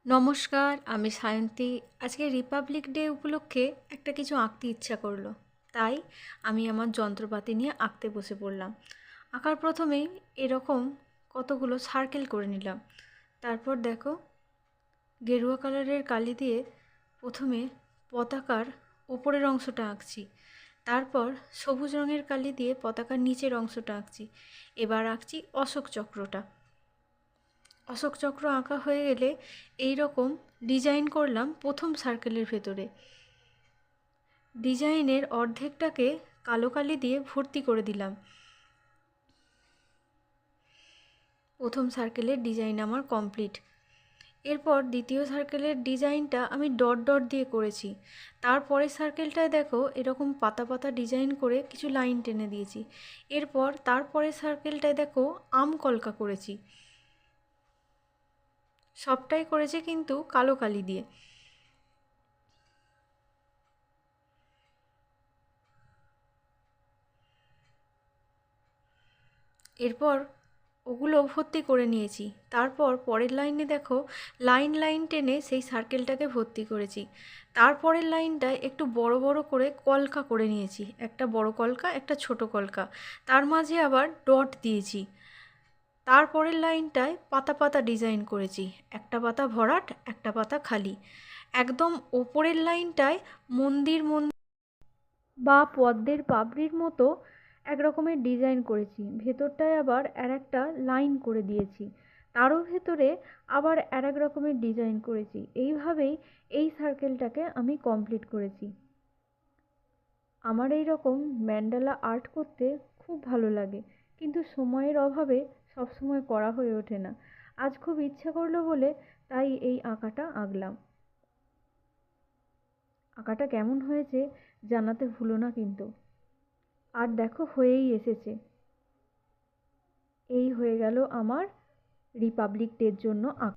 নমস্কার, আমি সায়ন্তী। আজকে রিপাবলিক ডে উপলক্ষে একটা কিছু আঁকতে ইচ্ছা করলো, তাই আমি আমার যন্ত্রপাতি নিয়ে আঁকতে বসে পড়লাম। আঁকার প্রথমেই এরকম কতগুলো সার্কেল করে নিলাম। তারপর দেখো, গেরুয়া কালারের কালি দিয়ে প্রথমে পতাকার ওপরের অংশটা আঁকছি, তারপর সবুজ রঙের কালি দিয়ে পতাকার নিচের অংশটা আঁকছি। এবার আঁকছি অশোক চক্রটা। অশোক চক্র আঁকা হয়ে গেলে এই রকম ডিজাইন করলাম প্রথম সার্কেলের ভেতরে। ডিজাইনের অর্ধেকটাকে কালো কালি দিয়ে ভর্তি করে দিলাম। প্রথম সার্কেলের ডিজাইন আমার কমপ্লিট। এরপর দ্বিতীয় সার্কেলের ডিজাইনটা আমি ডট ডট দিয়ে করেছি। তারপরের সার্কেলটায় দেখো এরকম পাতা পাতা ডিজাইন করে কিছু লাইন টেনে দিয়েছি। এরপর তারপরের সার্কেলটায় দেখো আম কলকা করেছি। সবটাই করেছি কিন্তু কালো কালি দিয়ে। এরপর ওগুলো ভর্তি করে নিয়েছি। তারপর পরের লাইনে দেখো লাইন লাইন টেনে সেই সার্কেলটাকে ভর্তি করেছি। তারপরের লাইনটায় একটু বড় বড় করে কলকা করে নিয়েছি, একটা বড় কলকা একটা ছোট কলকা, তার মাঝে আবার ডট দিয়েছি। তারপরের লাইনটায় পাতা পাতা ডিজাইন করেছি, একটা পাতা ভরাট একটা পাতা খালি। একদম ওপরের লাইনটায় মন্দির বা পদ্মের পাপড়ির মতো এক রকমের ডিজাইন করেছি। ভেতরটায় আবার আর একটা লাইন করে দিয়েছি, তারও ভেতরে আবার আর এক রকমের ডিজাইন করেছি। এইভাবেই এই সার্কেলটাকে আমি কমপ্লিট করেছি। আমার এই রকম ম্যান্ডালা আর্ট করতে খুব ভালো লাগে, কিন্তু সময়ের অভাবে সবসময় করা হয়ে ওঠে না। আজ খুব ইচ্ছা করলো বলে তাই এই আঁকাটা আঁকলাম। আঁকাটা কেমন হয়েছে জানাতে ভুলো না কিন্তু। আর দেখো হয়েই এসেছে। এই হয়ে গেল আমার রিপাবলিক ডের জন্য আঁকা।